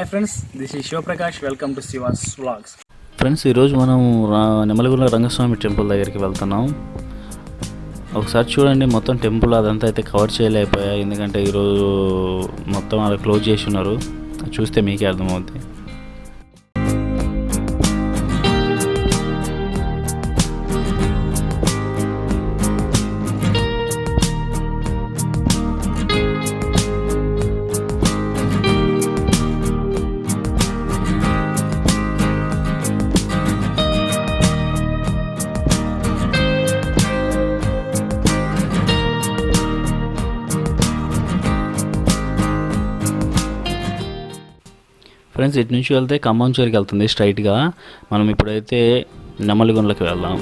Hi friends, this is prakash. Welcome to Sivas vlogs. Friends, ఈరోజు మనం Nemaligundla Rangaswamy temple దగ్గరికి వెళ్తున్నాం. ఒకసారి చూడండి, మొత్తం టెంపుల్ అదంతా అయితే కవర్ చేయలేకపోయా, ఎందుకంటే ఈరోజు మొత్తం అలా క్లోజ్ చేసి ఉన్నారు. చూస్తే మీకే అర్థమవుద్ది. ఫ్రెండ్స్, ఇటు నుంచి వెళ్తే ఖమ్మం చేరికి వెళ్తుంది స్ట్రైట్గా. మనం ఇప్పుడైతే నెమలిగుండ్లకి వెళ్దాం.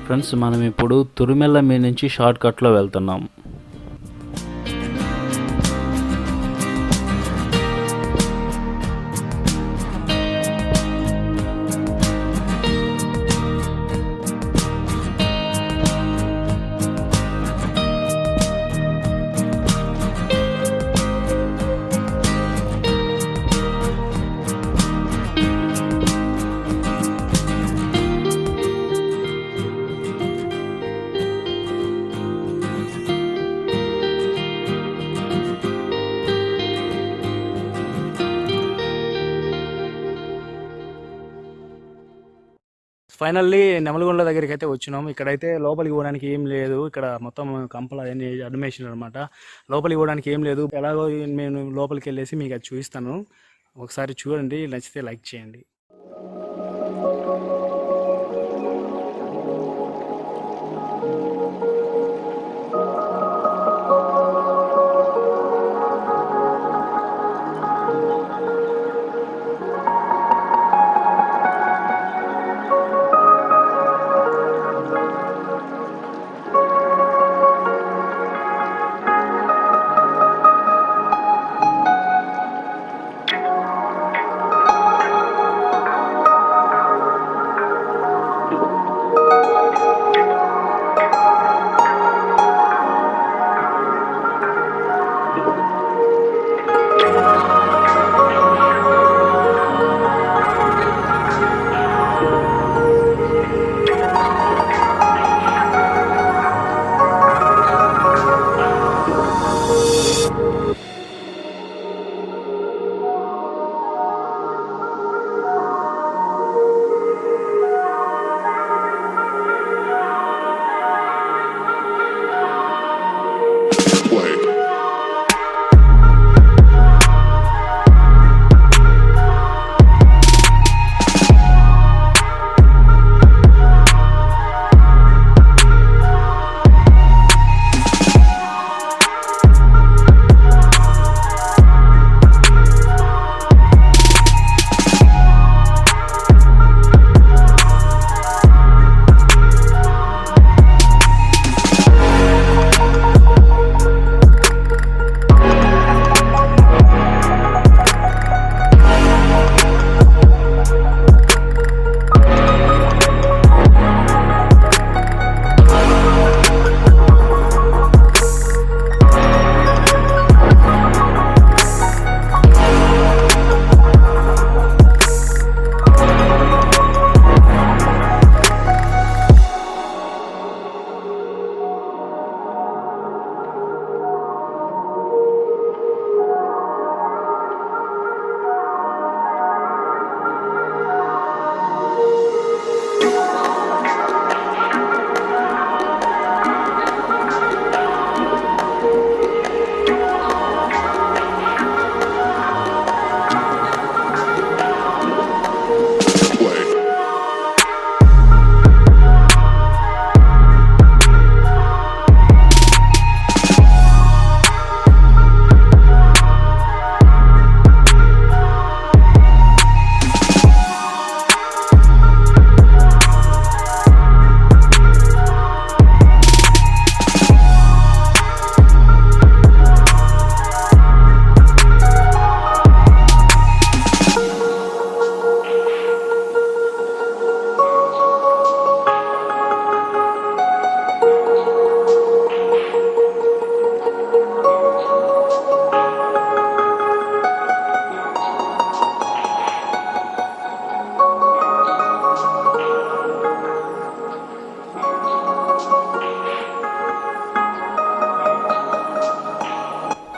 ఫ్రెండ్స్, మనం ఇప్పుడు తురిమెల్ల మీద నుంచి షార్ట్ కట్లో వెళ్తున్నాం. ఫైనల్లీ నెమలిగుండ్ల దగ్గరికి అయితే వచ్చినాం. ఇక్కడైతే లోపలికి పోవడానికి ఏం లేదు. ఇక్కడ మొత్తం కంపల అన్ని అడ్మిషన్ అనమాట. లోపలికి పోవడానికి ఏం లేదు. ఎలాగో నేను లోపలికి వెళ్ళేసి మీకు అది చూపిస్తాను. ఒకసారి చూడండి, నచ్చితే లైక్ చేయండి.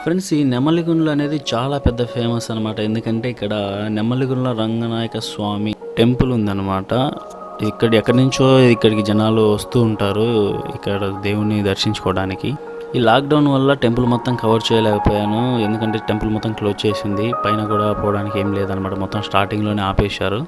ఫ్రెండ్స్, ఈ నెమలిగుండ్లు అనేది చాలా పెద్ద ఫేమస్ అనమాట. ఎందుకంటే ఇక్కడ నెమలిగుండ్ల రంగనాయక స్వామి టెంపుల్ ఉందన్నమాట. ఎక్కడి నుంచో ఇక్కడికి జనాలు వస్తూ ఉంటారు ఇక్కడ దేవుణ్ణి దర్శించుకోవడానికి. ఈ లాక్డౌన్ వల్ల టెంపుల్ మొత్తం కవర్ చేయలేకపోయాను, ఎందుకంటే టెంపుల్ మొత్తం క్లోజ్ చేసింది. పైన కూడా పోవడానికి ఏం లేదనమాట, మొత్తం స్టార్టింగ్లోనే ఆపేశారు.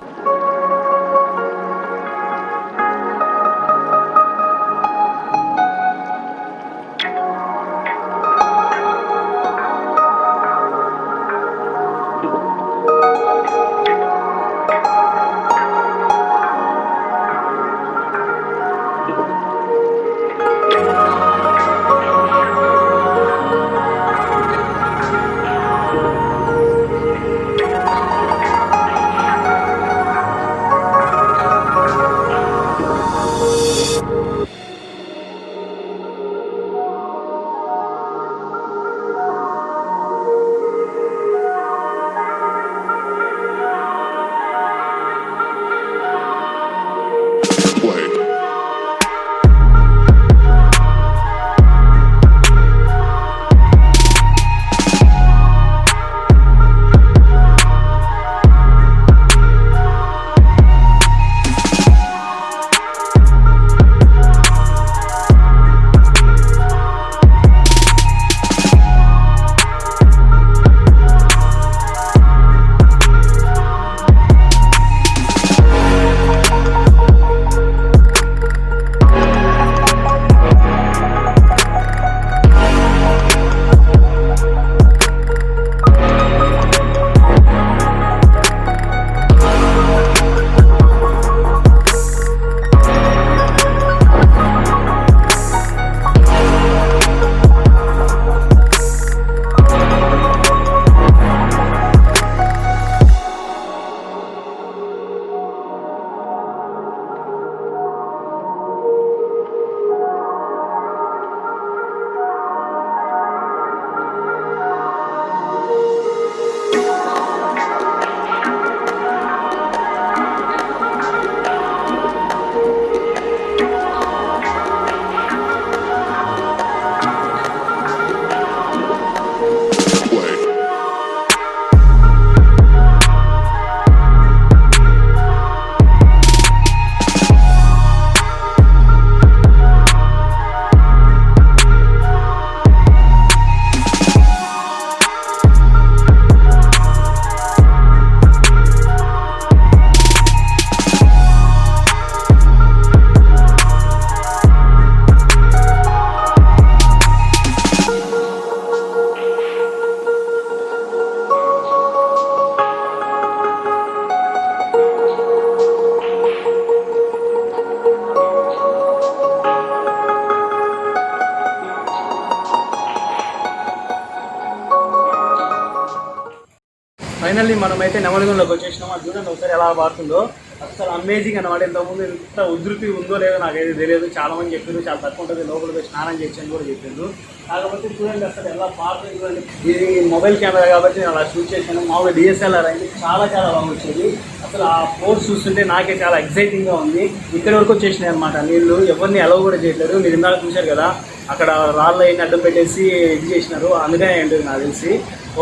ఫైనల్లీ మనమైతే నెమలిగుండ్లోకి వచ్చేసినాం. అది చూడండి ఒకసారి ఎలా పారుతుందో, అసలు అమేజింగ్ అనమాట. ఇంతకుముందు ఎంత ఉధృతి ఉందో లేదో నాకైతే తెలియదు. చాలా మంది చెప్పారు చాలా తక్కువ ఉంటుంది, లోపలికి స్నానం చేయొచ్చని కూడా చెప్పారు. కాకపోతే చూడండి అసలు ఎలా పారుతుంది చూడండి. ఇది మొబైల్ కెమెరా కాబట్టి నేను అలా షూట్ చేశాను. మామూలుగా డిఎస్ఎల్ఆర్ అయితే చాలా బాగా వచ్చేది. అసలు ఆ ఫోర్స్ చూస్తుంటే నాకే చాలా ఎక్సైటింగ్గా ఉంది. ఇక్కడి వరకు వచ్చేసినాయి అనమాట నీళ్ళు. ఎవరిని అలౌ కూడా చేయట్లేదు. మీరు ఇందాక చూశారు కదా, అక్కడ రాళ్ళు అయిన అడ్డం పెట్టేసి ఇది చేసినారు. అందుకనే ఏంటి నాకు తెలిసి.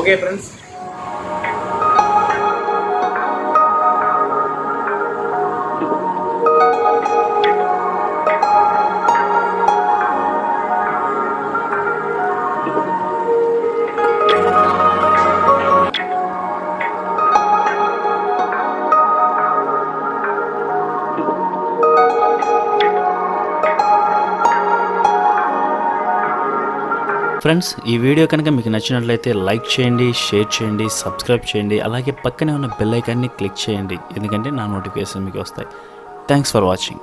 ఓకే ఫ్రెండ్స్, ఫ్రెండ్స్, ఈ వీడియో కనుక మీకు నచ్చినట్లయితే లైక్ చేయండి, షేర్ చేయండి, సబ్స్క్రైబ్ చేయండి. అలాగే పక్కనే ఉన్న బెల్ ఐకాన్ని క్లిక్ చేయండి, ఎందుకంటే నా నోటిఫికేషన్ మీకు వస్తాయి. Thanks for watching.